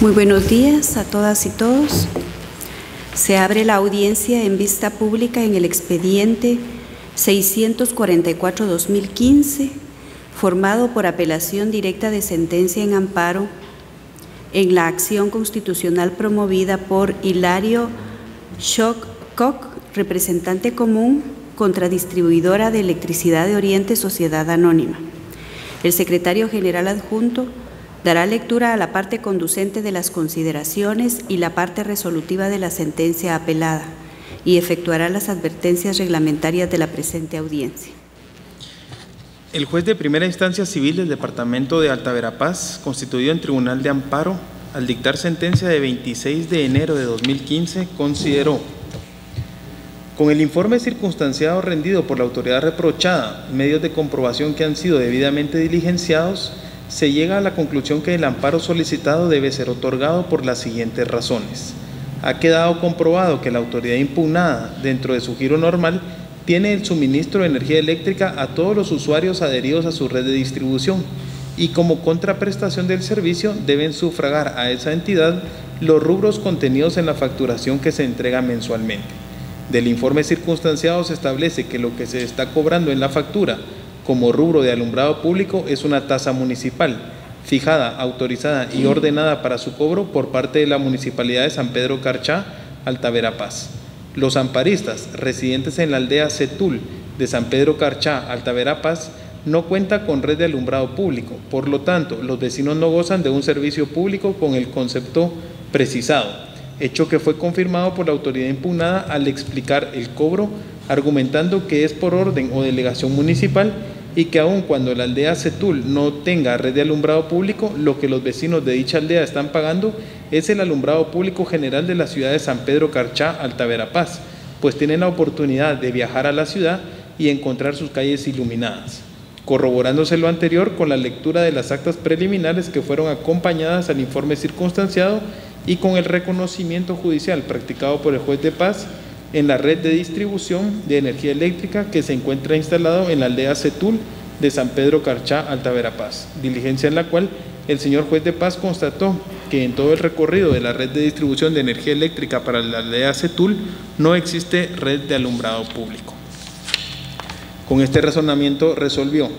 Muy buenos días a todas y todos. Se abre la audiencia en vista pública en el expediente 644-2015, formado por apelación directa de sentencia en amparo en la acción constitucional promovida por Hilario Koch, representante común, contra Distribuidora de Electricidad de Oriente Sociedad Anónima. El secretario general adjunto dará lectura a la parte conducente de las consideraciones y la parte resolutiva de la sentencia apelada y efectuará las advertencias reglamentarias de la presente audiencia. El juez de primera instancia civil del departamento de Alta Verapaz, constituido en Tribunal de Amparo, al dictar sentencia de 26 de enero de 2015, consideró: con el informe circunstanciado rendido por la autoridad reprochada, medios de comprobación que han sido debidamente diligenciados, se llega a la conclusión que el amparo solicitado debe ser otorgado por las siguientes razones. Ha quedado comprobado que la autoridad impugnada, dentro de su giro normal, tiene el suministro de energía eléctrica a todos los usuarios adheridos a su red de distribución y como contraprestación del servicio deben sufragar a esa entidad los rubros contenidos en la facturación que se entrega mensualmente. Del informe circunstanciado se establece que lo que se está cobrando en la factura como rubro de alumbrado público es una tasa municipal, fijada, autorizada y ordenada para su cobro por parte de la Municipalidad de San Pedro Carchá, Alta Verapaz. Los amparistas residentes en la aldea Cetul de San Pedro Carchá, Alta Verapaz, no cuenta con red de alumbrado público, por lo tanto, los vecinos no gozan de un servicio público con el concepto precisado, hecho que fue confirmado por la autoridad impugnada al explicar el cobro, argumentando que es por orden o delegación municipal y que aun cuando la aldea Cetul no tenga red de alumbrado público, lo que los vecinos de dicha aldea están pagando es el alumbrado público general de la ciudad de San Pedro Carchá, Alta Verapaz, pues tienen la oportunidad de viajar a la ciudad y encontrar sus calles iluminadas, corroborándose lo anterior con la lectura de las actas preliminares que fueron acompañadas al informe circunstanciado y con el reconocimiento judicial practicado por el juez de paz en la red de distribución de energía eléctrica que se encuentra instalado en la aldea Cetul de San Pedro Carchá, Alta Verapaz, diligencia en la cual el señor juez de paz constató que en todo el recorrido de la red de distribución de energía eléctrica para la aldea Cetul no existe red de alumbrado público. Con este razonamiento resolvió: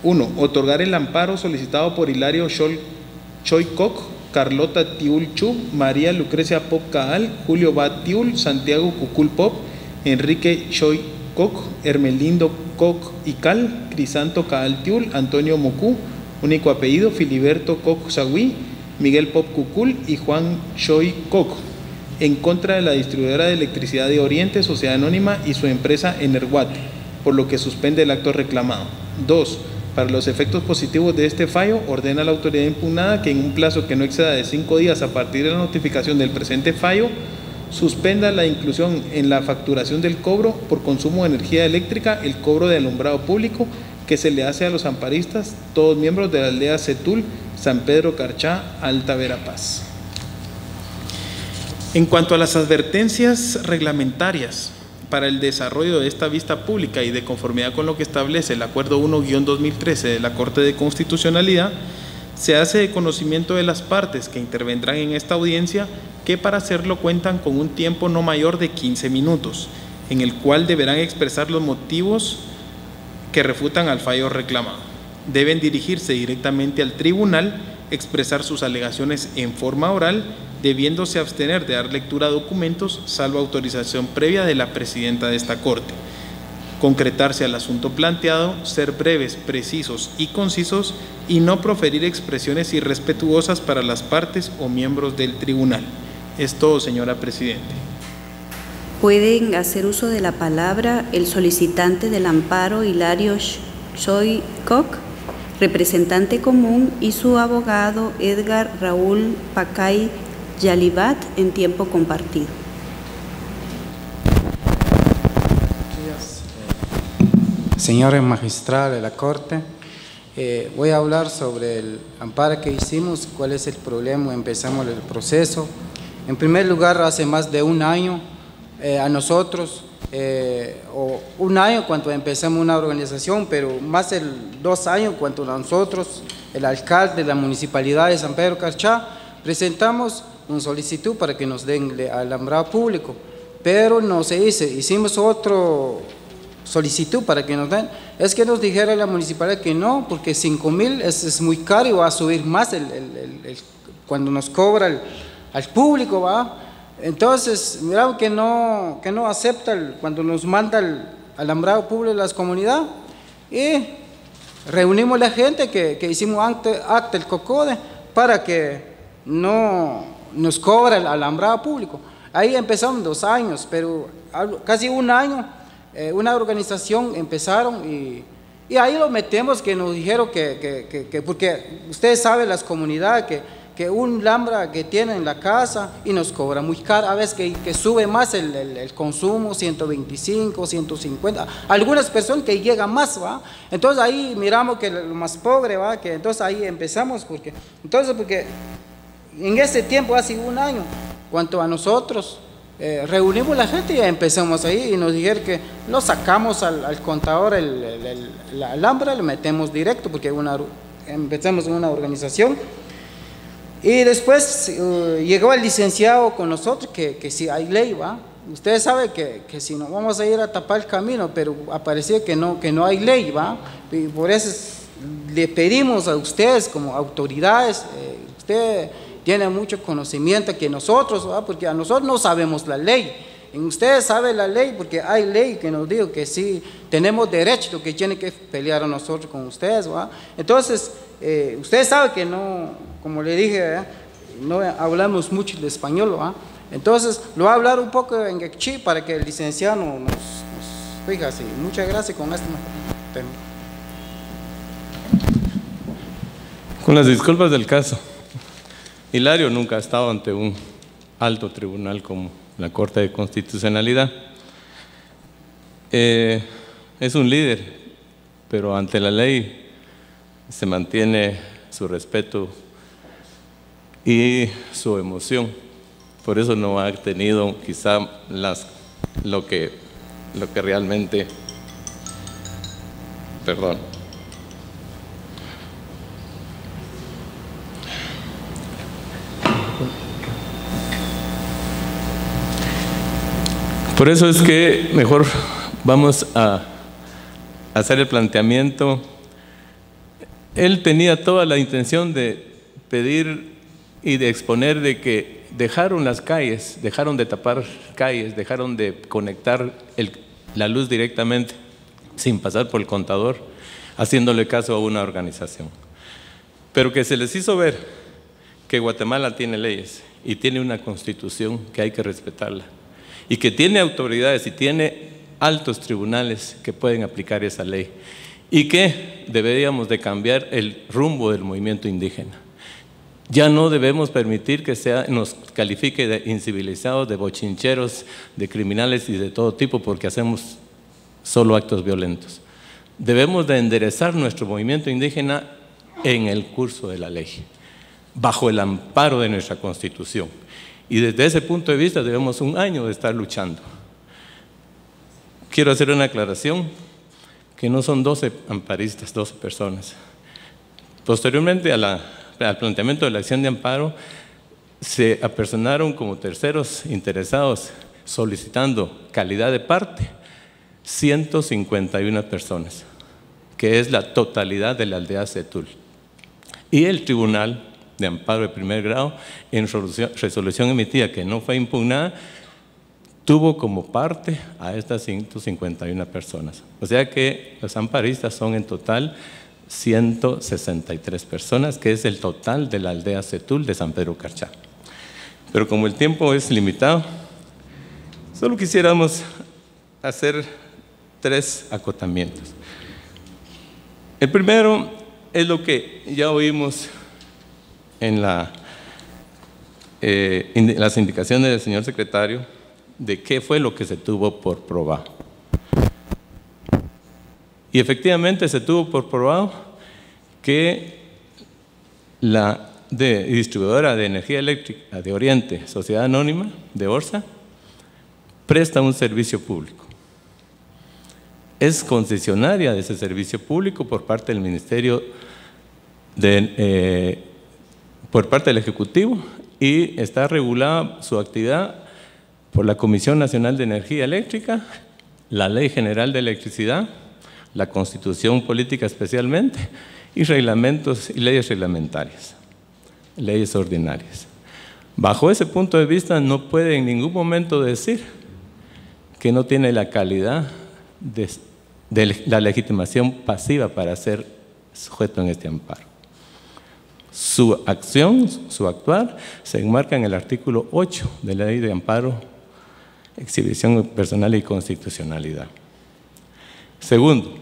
1. Otorgar el amparo solicitado por Hilario Koch, Carlota Tiul Chu, María Lucrecia Pop Caal, Julio Bat Tiul, Santiago Cucul Pop, Enrique Choi Koch, Hermelindo Koch y Cal, Crisanto Caal Tiul, Antonio Mocú, único apellido, Filiberto Koch Sagüí, Miguel Pop Cucul y Juan Choi Koch, en contra de la Distribuidora de Electricidad de Oriente, Sociedad Anónima y su empresa Energuat, por lo que suspende el acto reclamado. 2. Para los efectos positivos de este fallo, ordena a la autoridad impugnada que en un plazo que no exceda de 5 días a partir de la notificación del presente fallo, suspenda la inclusión en la facturación del cobro por consumo de energía eléctrica, el cobro de alumbrado público que se le hace a los amparistas, todos miembros de la aldea Cetul, San Pedro Carchá, Alta Verapaz. En cuanto a las advertencias reglamentarias para el desarrollo de esta vista pública y de conformidad con lo que establece el Acuerdo 1-2013 de la Corte de Constitucionalidad, se hace de conocimiento de las partes que intervendrán en esta audiencia que para hacerlo cuentan con un tiempo no mayor de 15 minutos, en el cual deberán expresar los motivos que refutan al fallo reclamado. Deben dirigirse directamente al tribunal, expresar sus alegaciones en forma oral, debiéndose abstener de dar lectura a documentos, salvo autorización previa de la presidenta de esta Corte. Concretarse al asunto planteado, ser breves, precisos y concisos y no proferir expresiones irrespetuosas para las partes o miembros del tribunal. Es todo, señora Presidente. Pueden hacer uso de la palabra el solicitante del amparo Hilario Koch, representante común, y su abogado Edgar Raúl Pacay Yalibat en tiempo compartido. Señores magistrados de la Corte, voy a hablar sobre el amparo que hicimos, cuál es el problema. Empezamos el proceso. En primer lugar, hace más de un año a nosotros o un año cuando empezamos una organización, pero más de 2 años cuando nosotros, el alcalde de la municipalidad de San Pedro Carchá, presentamos una solicitud para que nos den el alambrado público, pero no se hizo. Hicimos otra solicitud para que nos den, es que nos dijera la municipalidad que no, porque 5,000 es muy caro y va a subir más cuando nos cobra al público, ¿va? Entonces, miramos que no acepta cuando nos manda el alambrado público de las comunidades, y reunimos la gente que hicimos acta el COCODE para que no nos cobra el alambrado público. Ahí empezamos 2 años, pero casi un año, una organización empezaron y ahí lo metemos, que nos dijeron que porque ustedes saben las comunidades que un lambra que tienen en la casa y nos cobra muy caro, a veces que sube más el consumo, 125, 150, algunas personas que llegan más, ¿va? Entonces ahí miramos que lo más pobre, ¿va? Que entonces ahí empezamos, porque en ese tiempo, hace un año, cuanto a nosotros, reunimos la gente y empezamos ahí y nos dijeron que lo sacamos al contador, la alhambra, lo metemos directo, porque empezamos una organización. Y después llegó el licenciado con nosotros, que si hay ley, ¿va? Ustedes saben que si no vamos a ir a tapar el camino, pero aparecía que no hay ley, ¿va? Y por eso le pedimos a ustedes como autoridades, usted tiene mucho conocimiento que nosotros, ¿va? Porque a nosotros no sabemos la ley. Ustedes saben la ley, porque hay ley que nos dijo que sí tenemos derecho, lo que tiene que pelear a nosotros con ustedes, ¿va? Entonces, ustedes saben que no, como le dije, no hablamos mucho de español, ¿va? Entonces, lo voy a hablar un poco en quechí para que el licenciado nos fija así. Muchas gracias con este tema. Con las disculpas del caso, Hilario nunca ha estado ante un alto tribunal como la Corte de Constitucionalidad. Es un líder, pero ante la ley se mantiene su respeto y su emoción. Por eso no ha tenido quizá lo que realmente, perdón. Por eso es que mejor vamos a hacer el planteamiento. Él tenía toda la intención de pedir y de exponer de que dejaron las calles, dejaron de tapar calles, dejaron de conectar la luz directamente sin pasar por el contador, haciéndole caso a una organización. Pero que se les hizo ver que Guatemala tiene leyes y tiene una constitución que hay que respetarla, y que tiene autoridades y tiene altos tribunales que pueden aplicar esa ley, y que deberíamos de cambiar el rumbo del movimiento indígena. Ya no debemos permitir que nos califique de incivilizados, de bochincheros, de criminales y de todo tipo, porque hacemos solo actos violentos. Debemos de enderezar nuestro movimiento indígena en el curso de la ley, bajo el amparo de nuestra Constitución. Y desde ese punto de vista debemos un año de estar luchando. Quiero hacer una aclaración, que no son 12 amparistas, 12 personas. Posteriormente al planteamiento de la acción de amparo, se apersonaron como terceros interesados solicitando calidad de parte 151 personas, que es la totalidad de la aldea Setul. Y el Tribunal de Amparo de primer grado, en resolución emitida que no fue impugnada, tuvo como parte a estas 151 personas. O sea que los amparistas son en total 163 personas, que es el total de la aldea Setul de San Pedro Carchá. Pero como el tiempo es limitado, solo quisiéramos hacer 3 acotamientos. El primero es lo que ya oímos en las indicaciones del señor secretario de qué fue lo que se tuvo por probado. Y efectivamente se tuvo por probado que la distribuidora de energía eléctrica de Oriente, Sociedad Anónima de Orsa, presta un servicio público. es concesionaria de ese servicio público por parte del Ministerio, por parte del Ejecutivo, y está regulada su actividad por la Comisión Nacional de Energía Eléctrica, la Ley General de Electricidad, la Constitución Política especialmente, y reglamentos y leyes reglamentarias, leyes ordinarias. Bajo ese punto de vista no puede en ningún momento decir que no tiene la calidad de la legitimación pasiva para ser sujeto en este amparo. Su acción, su actuar, se enmarca en el artículo 8 de la Ley de Amparo, Exhibición Personal y Constitucionalidad. Segundo,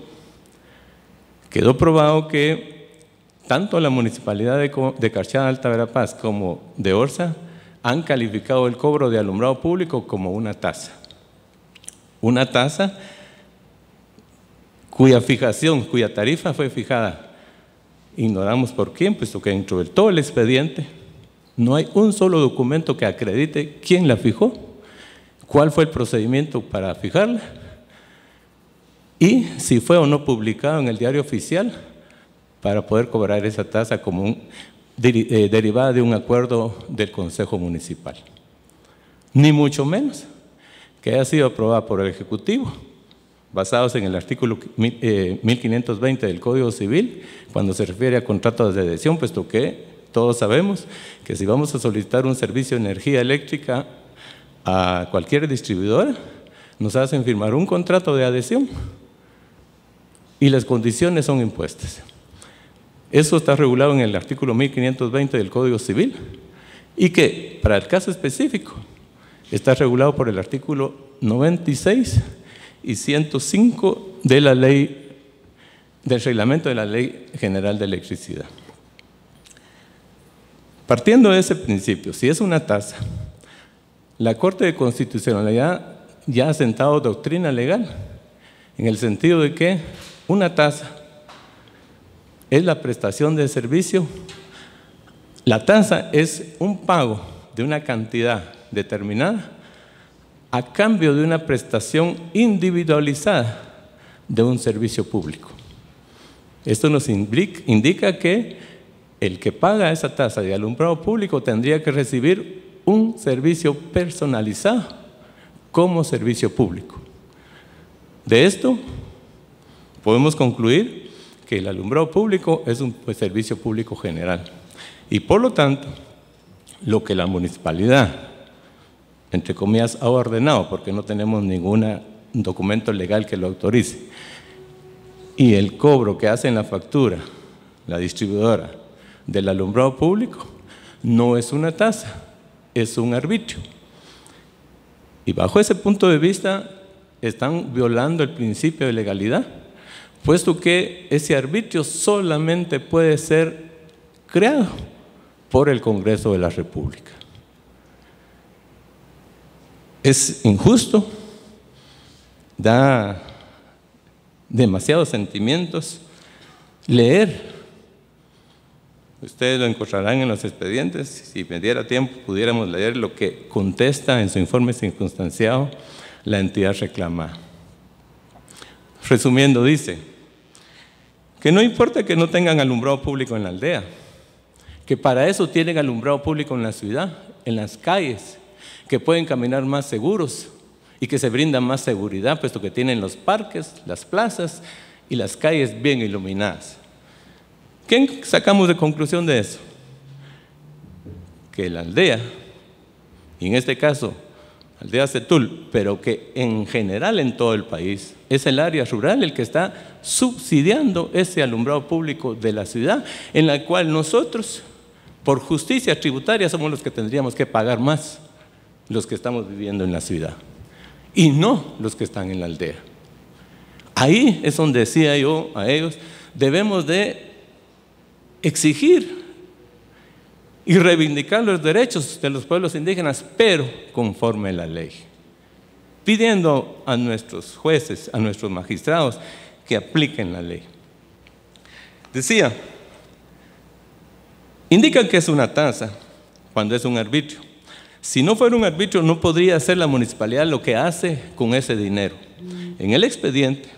quedó probado que tanto la Municipalidad de Carchá, Alta Verapaz, como de Orza han calificado el cobro de alumbrado público como una tasa. Una tasa cuya fijación, cuya tarifa fue fijada, ignoramos por quién, puesto que dentro de todo el expediente no hay un solo documento que acredite quién la fijó, cuál fue el procedimiento para fijarla y si fue o no publicado en el diario oficial para poder cobrar esa tasa como derivada de un acuerdo del Consejo Municipal. Ni mucho menos que haya sido aprobada por el Ejecutivo, basados en el artículo 1520 del Código Civil, cuando se refiere a contratos de adhesión, puesto que todos sabemos que si vamos a solicitar un servicio de energía eléctrica a cualquier distribuidora, nos hacen firmar un contrato de adhesión y las condiciones son impuestas. Eso está regulado en el artículo 1520 del Código Civil y que, para el caso específico, está regulado por el artículo 96 y 105 de la ley, del reglamento de la Ley General de Electricidad. Partiendo de ese principio, si es una tasa, la Corte de Constitucionalidad ya ha sentado doctrina legal en el sentido de que una tasa es la prestación de servicio. La tasa es un pago de una cantidad determinada a cambio de una prestación individualizada de un servicio público. Esto nos indica que el que paga esa tasa de alumbrado público tendría que recibir un servicio personalizado como servicio público. De esto podemos concluir que el alumbrado público es un servicio público general y por lo tanto lo que la municipalidad, entre comillas, ha ordenado, porque no tenemos ningún documento legal que lo autorice, y el cobro que hace en la factura la distribuidora del alumbrado público no es una tasa, es un arbitrio. Y bajo ese punto de vista están violando el principio de legalidad, puesto que ese arbitrio solamente puede ser creado por el Congreso de la República. Es injusto, da demasiados sentimientos leer. Ustedes lo encontrarán en los expedientes. Si me diera tiempo, pudiéramos leer lo que contesta en su informe circunstanciado la entidad reclamada. Resumiendo, dice que no importa que no tengan alumbrado público en la aldea, que para eso tienen alumbrado público en la ciudad, en las calles, que pueden caminar más seguros y que se brinda más seguridad, puesto que tienen los parques, las plazas y las calles bien iluminadas. ¿Qué sacamos de conclusión de eso? Que la aldea, y en este caso aldea Setul, pero que en general en todo el país, es el área rural el que está subsidiando ese alumbrado público de la ciudad, en la cual nosotros, por justicia tributaria, somos los que tendríamos que pagar más, los que estamos viviendo en la ciudad, y no los que están en la aldea. Ahí es donde decía yo a ellos, debemos de exigir y reivindicar los derechos de los pueblos indígenas, pero conforme a la ley, pidiendo a nuestros jueces, a nuestros magistrados que apliquen la ley. Decía, indican que es una tasa cuando es un arbitrio. Si no fuera un arbitrio, no podría hacer la municipalidad lo que hace con ese dinero. En el expediente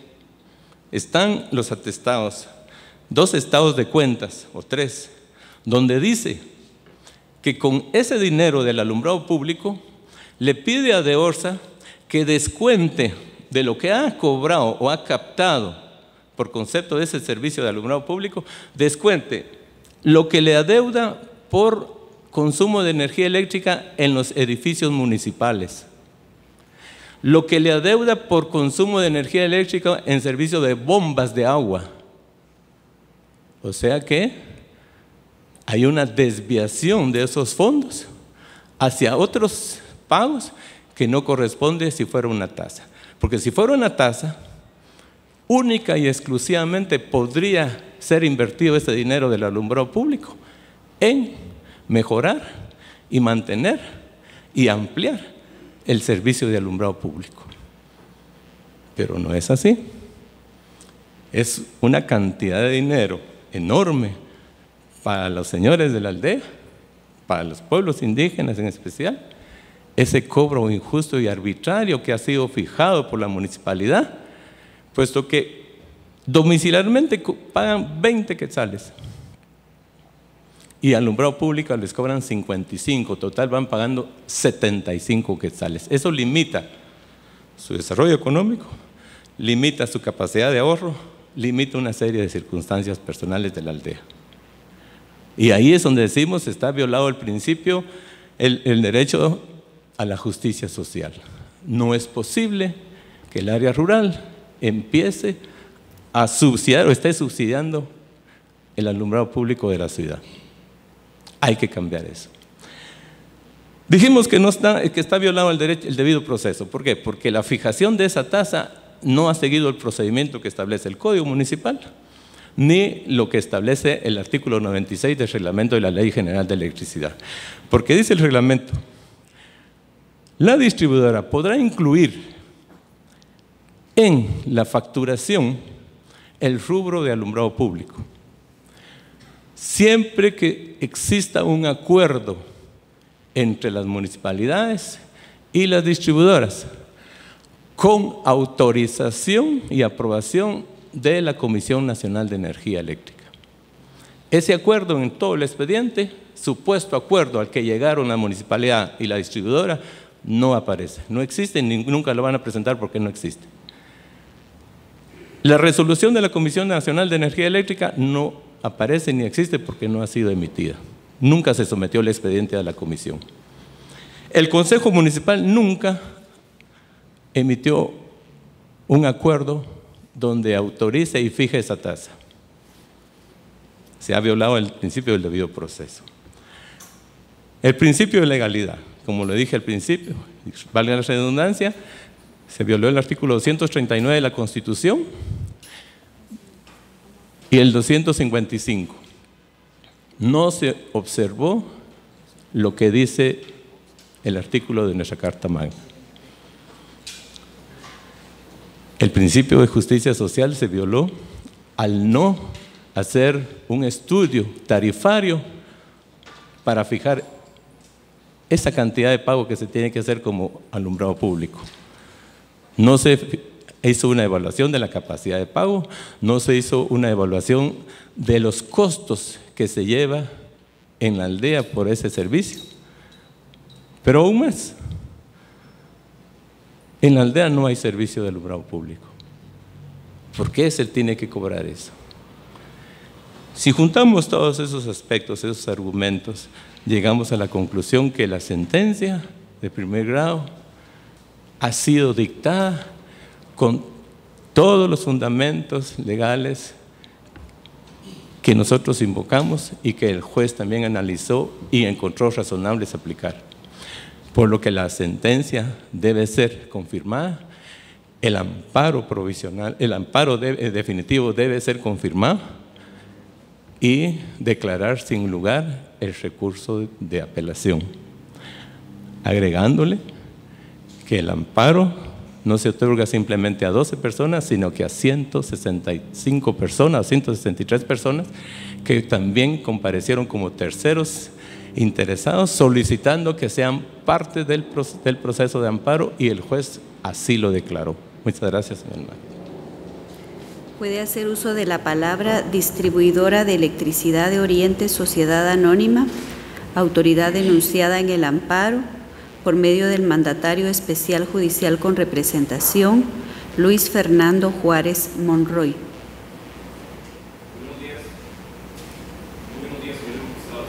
están los atestados, 2 estados de cuentas, o 3, donde dice que con ese dinero del alumbrado público le pide a DEORSA que descuente de lo que ha cobrado o ha captado por concepto de ese servicio de alumbrado público, descuente lo que le adeuda por consumo de energía eléctrica en los edificios municipales, lo que le adeuda por consumo de energía eléctrica en servicio de bombas de agua. O sea que hay una desviación de esos fondos hacia otros pagos que no corresponde si fuera una tasa. Porque si fuera una tasa, única y exclusivamente podría ser invertido ese dinero del alumbrado público en mejorar y mantener y ampliar el servicio de alumbrado público. Pero no es así. Es una cantidad de dinero enorme para los señores de la aldea, para los pueblos indígenas en especial, ese cobro injusto y arbitrario que ha sido fijado por la municipalidad, puesto que domiciliarmente pagan 20 quetzales y alumbrado público les cobran 55, total van pagando 75 quetzales. Eso limita su desarrollo económico, limita su capacidad de ahorro, limita una serie de circunstancias personales de la aldea. Y ahí es donde decimos está violado el principio, el derecho a la justicia social. No es posible que el área rural empiece a subsidiar o esté subsidiando el alumbrado público de la ciudad. Hay que cambiar eso. Dijimos que está violado el debido proceso. ¿Por qué? Porque la fijación de esa tasa no ha seguido el procedimiento que establece el Código Municipal, ni lo que establece el artículo 96 del Reglamento de la Ley General de Electricidad. Porque dice el reglamento, la distribuidora podrá incluir en la facturación el rubro de alumbrado público, siempre que exista un acuerdo entre las municipalidades y las distribuidoras, con autorización y aprobación de la Comisión Nacional de Energía Eléctrica. Ese acuerdo en todo el expediente, supuesto acuerdo al que llegaron la municipalidad y la distribuidora, no aparece, no existe, ni nunca lo van a presentar porque no existe. La resolución de la Comisión Nacional de Energía Eléctrica no aparece ni existe porque no ha sido emitida. Nunca se sometió el expediente a la comisión. El Consejo Municipal nunca emitió un acuerdo donde autorice y fije esa tasa. Se ha violado el principio del debido proceso. El principio de legalidad, como lo dije al principio, valga la redundancia, se violó el artículo 239 de la Constitución y el 255. No se observó lo que dice el artículo de nuestra Carta Magna. El principio de justicia social se violó al no hacer un estudio tarifario para fijar esa cantidad de pago que se tiene que hacer como alumbrado público. No se hizo una evaluación de la capacidad de pago, no se hizo una evaluación de los costos que se lleva en la aldea por ese servicio. Pero aún más, en la aldea no hay servicio de alumbrado público. ¿Por qué se tiene que cobrar eso? Si juntamos todos esos aspectos, esos argumentos, llegamos a la conclusión que la sentencia de primer grado ha sido dictada con todos los fundamentos legales que nosotros invocamos y que el juez también analizó y encontró razonables aplicar. Por lo que la sentencia debe ser confirmada, el amparo provisional, el amparo definitivo debe ser confirmado y declarar sin lugar el recurso de apelación, agregándole que el amparo no se otorga simplemente a 12 personas, sino que a 165 personas, 163 personas que también comparecieron como terceros interesados solicitando que sean parte del proceso de amparo y el juez así lo declaró. Muchas gracias, señor Magno. puede hacer uso de la palabra distribuidora de electricidad de Oriente, Sociedad Anónima, autoridad denunciada en el amparo, por medio del mandatario especial judicial con representación, Luis Fernando Juárez Monroy. Buenos días, señores magistrados.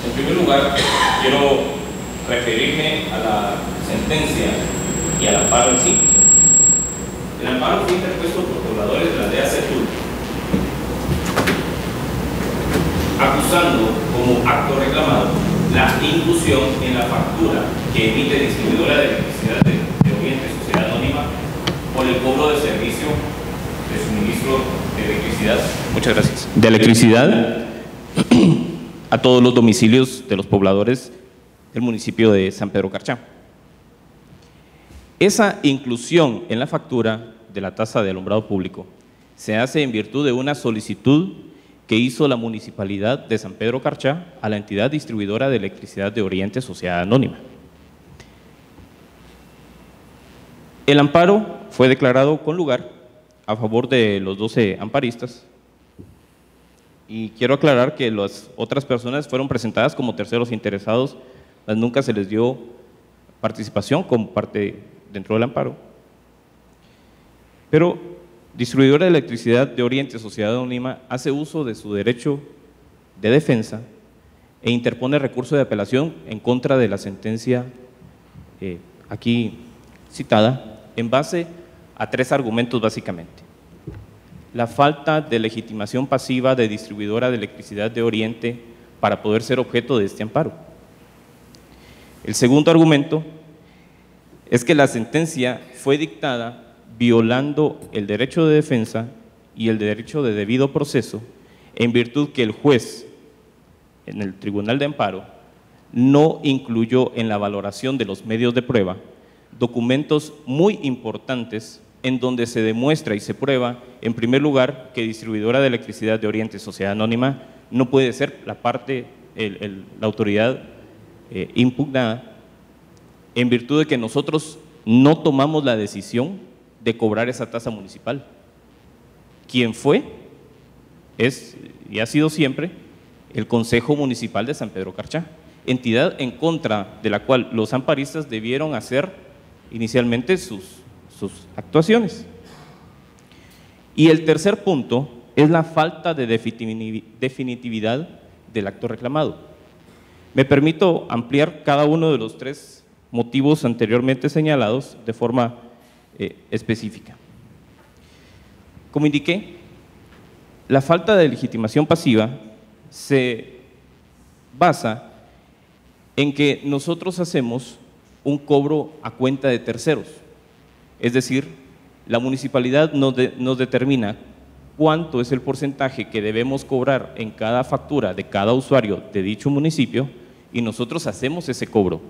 En primer lugar, quiero referirme a la sentencia y al amparo en sí. El amparo fue interpuesto por pobladores de la aldea Setul, acusando como acto reclamado la inclusión en la factura que emite distribuidora de electricidad de Oriente, Sociedad Anónima, por el cobro de servicio de suministro de electricidad. Muchas gracias. De electricidad a todos los domicilios de los pobladores del municipio de San Pedro Carchá. Esa inclusión en la factura de la tasa de alumbrado público se hace en virtud de una solicitud que hizo la Municipalidad de San Pedro Carchá a la entidad distribuidora de electricidad de Oriente, Sociedad Anónima. El amparo fue declarado con lugar a favor de los 12 amparistas y quiero aclarar que las otras personas fueron presentadas como terceros interesados, nunca se les dio participación como parte dentro del amparo. Pero Distribuidora de Electricidad de Oriente, Sociedad Anónima, hace uso de su derecho de defensa e interpone recurso de apelación en contra de la sentencia aquí citada, en base a 3 argumentos básicamente. La falta de legitimación pasiva de Distribuidora de Electricidad de Oriente para poder ser objeto de este amparo. El segundo argumento es que la sentencia fue dictada violando el derecho de defensa y el derecho de debido proceso, en virtud que el juez en el Tribunal de Amparo no incluyó en la valoración de los medios de prueba documentos muy importantes en donde se demuestra y se prueba, en primer lugar, que Distribuidora de Electricidad de Oriente, Sociedad Anónima, no puede ser la parte, la autoridad impugnada, en virtud de que nosotros no tomamos la decisión de cobrar esa tasa municipal. Quien fue, es y ha sido siempre el Consejo Municipal de San Pedro Carchá, entidad en contra de la cual los amparistas debieron hacer inicialmente sus actuaciones. Y el tercer punto es la falta de definitividad del acto reclamado. Me permito ampliar cada uno de los 3 motivos anteriormente señalados de forma específica. Como indiqué, la falta de legitimación pasiva se basa en que nosotros hacemos un cobro a cuenta de terceros, es decir, la municipalidad nos determina cuánto es el porcentaje que debemos cobrar en cada factura de cada usuario de dicho municipio y nosotros hacemos ese cobro.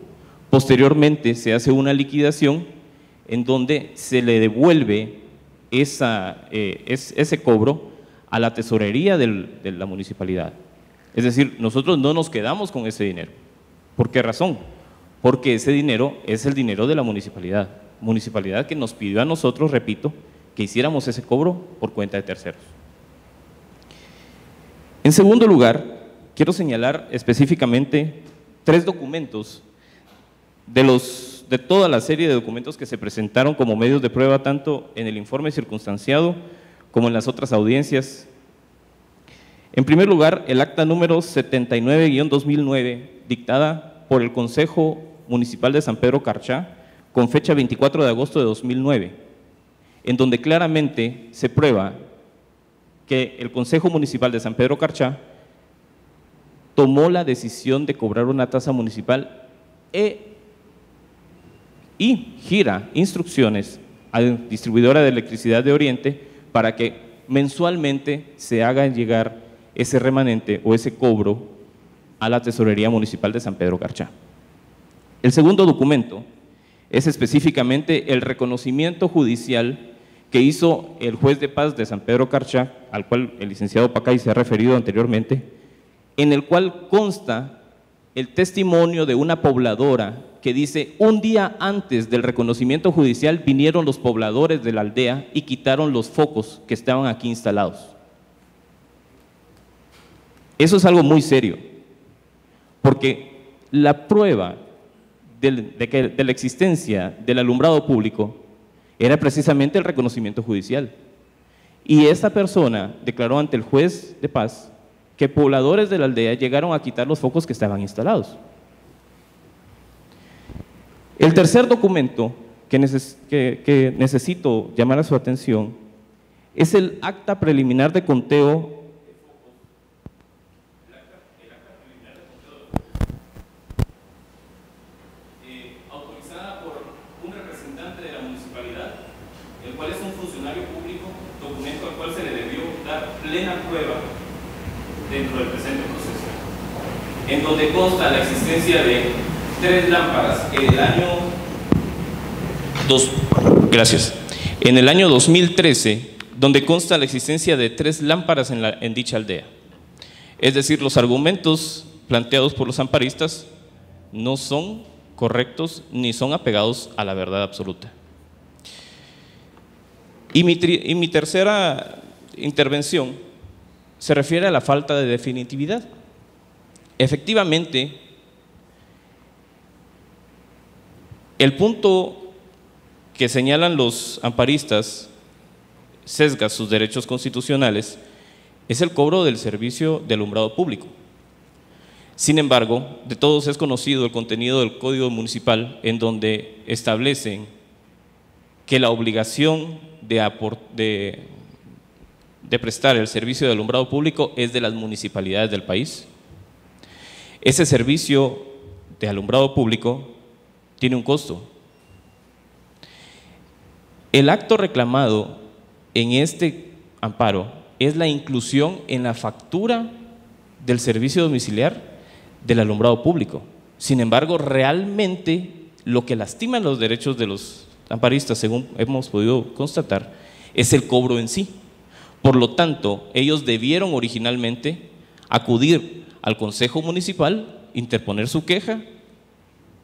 Posteriormente se hace una liquidación en donde se le devuelve ese cobro a la tesorería de la municipalidad. Es decir, nosotros no nos quedamos con ese dinero. ¿Por qué razón? Porque ese dinero es el dinero de la municipalidad que nos pidió a nosotros, repito, que hiciéramos ese cobro por cuenta de terceros. En segundo lugar, quiero señalar específicamente 3 documentos de toda la serie de documentos que se presentaron como medios de prueba tanto en el informe circunstanciado como en las otras audiencias. En primer lugar, el acta número 79-2009, dictada por el Consejo Municipal de San Pedro Carchá, con fecha 24 de agosto de 2009, en donde claramente se prueba que el Consejo Municipal de San Pedro Carchá tomó la decisión de cobrar una tasa municipal y gira instrucciones a la Distribuidora de Electricidad de Oriente para que mensualmente se haga llegar ese remanente o ese cobro a la Tesorería Municipal de San Pedro Carchá. El segundo documento es específicamente el reconocimiento judicial que hizo el juez de paz de San Pedro Carchá, al cual el licenciado Pacay se ha referido anteriormente, en el cual consta el testimonio de una pobladora que dice: un día antes del reconocimiento judicial vinieron los pobladores de la aldea y quitaron los focos que estaban aquí instalados. Eso es algo muy serio, porque la prueba de la existencia del alumbrado público era precisamente el reconocimiento judicial. Y esta persona declaró ante el juez de paz que pobladores de la aldea llegaron a quitar los focos que estaban instalados. El tercer documento que necesito llamar a su atención es el acta preliminar de conteo autorizada por un representante de la municipalidad, el cual es un funcionario público, documento al cual se le debió dar plena prueba dentro del presente proceso, en donde consta la existencia de 3 lámparas en el año 2013, donde consta la existencia de 3 lámparas en dicha aldea. Es decir, los argumentos planteados por los amparistas no son correctos ni son apegados a la verdad absoluta. Y mi tercera intervención se refiere a la falta de definitividad. Efectivamente, el punto que señalan los amparistas sesga sus derechos constitucionales es el cobro del servicio de alumbrado público. Sin embargo, de todos es conocido el contenido del Código Municipal, en donde establecen que la obligación de prestar el servicio de alumbrado público es de las municipalidades del país. Ese servicio de alumbrado público tiene un costo. El acto reclamado en este amparo es la inclusión en la factura del servicio domiciliar del alumbrado público. Sin embargo, realmente lo que lastima los derechos de los amparistas, según hemos podido constatar, es el cobro en sí. Por lo tanto, ellos debieron originalmente acudir al Consejo Municipal, interponer su queja.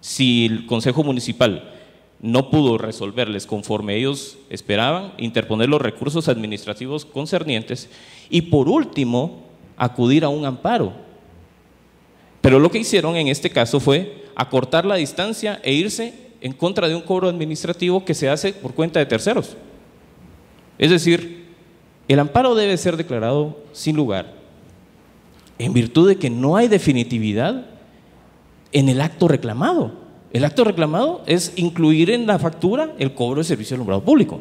Si el Consejo Municipal no pudo resolverles conforme ellos esperaban, interponer los recursos administrativos concernientes y, por último, acudir a un amparo. Pero lo que hicieron en este caso fue acortar la distancia e irse en contra de un cobro administrativo que se hace por cuenta de terceros. Es decir, el amparo debe ser declarado sin lugar en virtud de que no hay definitividad en el acto reclamado. El acto reclamado es incluir en la factura el cobro de servicio de alumbrado público.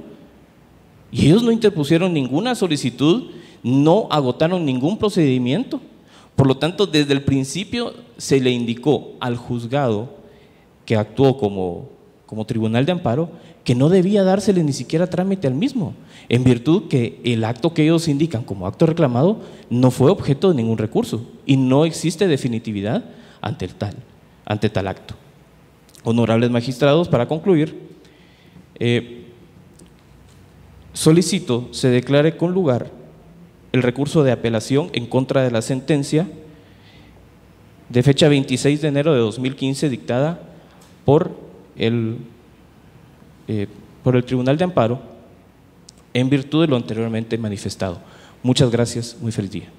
Y ellos no interpusieron ninguna solicitud, no agotaron ningún procedimiento. Por lo tanto, desde el principio se le indicó al juzgado que actuó como tribunal de amparo que no debía dársele ni siquiera trámite al mismo, en virtud que el acto que ellos indican como acto reclamado no fue objeto de ningún recurso y no existe definitividad ante tal acto. Honorables magistrados, para concluir, solicito se declare con lugar el recurso de apelación en contra de la sentencia de fecha 26 de enero de 2015 dictada por el Tribunal de Amparo en virtud de lo anteriormente manifestado. Muchas gracias, muy feliz día.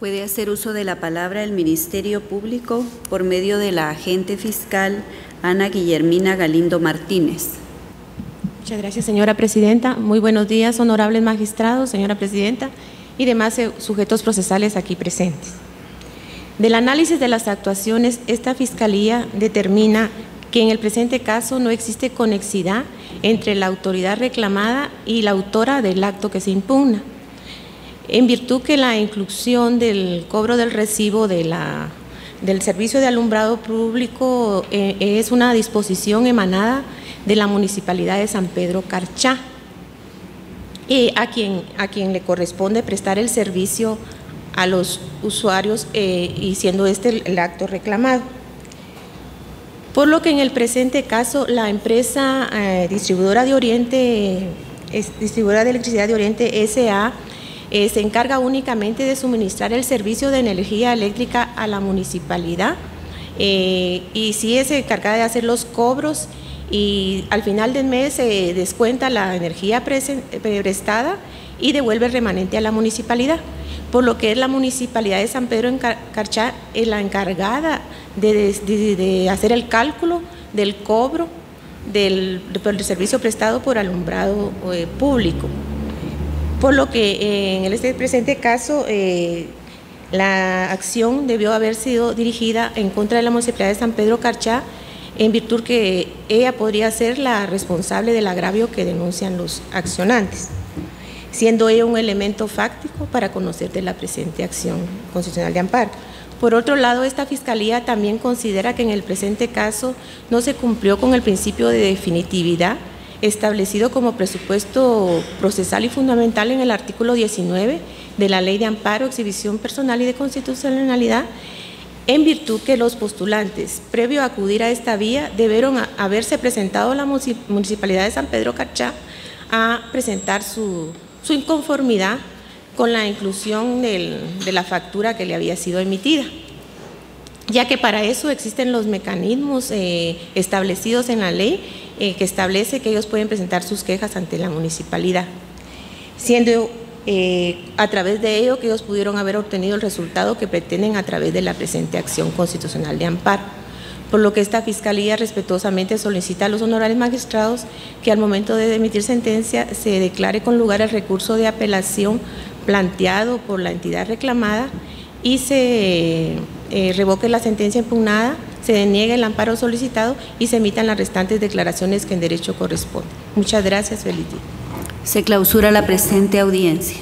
Puede hacer uso de la palabra el Ministerio Público por medio de la agente fiscal Ana Guillermina Galindo Martínez. Muchas gracias, señora presidenta. Muy buenos días, honorables magistrados, señora presidenta y demás sujetos procesales aquí presentes. Del análisis de las actuaciones, esta Fiscalía determina que en el presente caso no existe conexidad entre la autoridad reclamada y la autora del acto que se impugna, en virtud que la inclusión del cobro del recibo del servicio de alumbrado público es una disposición emanada de la Municipalidad de San Pedro Carchá, a quien le corresponde prestar el servicio a los usuarios y siendo este el acto reclamado. Por lo que en el presente caso la empresa distribuidora de electricidad de Oriente S.A. Se encarga únicamente de suministrar el servicio de energía eléctrica a la municipalidad y sí es encargada de hacer los cobros y al final del mes se descuenta la energía prestada y devuelve el remanente a la municipalidad, por lo que es la municipalidad de San Pedro Carchá la encargada de hacer el cálculo del cobro del servicio prestado por alumbrado público. Por lo que en este presente caso la acción debió haber sido dirigida en contra de la municipalidad de San Pedro Carchá, en virtud que ella podría ser la responsable del agravio que denuncian los accionantes, siendo ella un elemento fáctico para conocer de la presente acción constitucional de amparo. Por otro lado, esta Fiscalía también considera que en el presente caso no se cumplió con el principio de definitividad establecido como presupuesto procesal y fundamental en el artículo 19 de la Ley de Amparo, Exhibición Personal y de Constitucionalidad, en virtud que los postulantes, previo a acudir a esta vía, debieron haberse presentado a la Municipalidad de San Pedro Carchá a presentar su inconformidad con la inclusión de la factura que le había sido emitida, ya que para eso existen los mecanismos establecidos en la ley que establece que ellos pueden presentar sus quejas ante la municipalidad, siendo a través de ello que ellos pudieron haber obtenido el resultado que pretenden a través de la presente acción constitucional de amparo. Por lo que esta Fiscalía respetuosamente solicita a los honorables magistrados que al momento de emitir sentencia se declare con lugar el recurso de apelación planteado por la entidad reclamada y se revoque la sentencia impugnada, se deniegue el amparo solicitado y se emitan las restantes declaraciones que en derecho corresponden. Muchas gracias, feliz día. Se clausura la presente audiencia.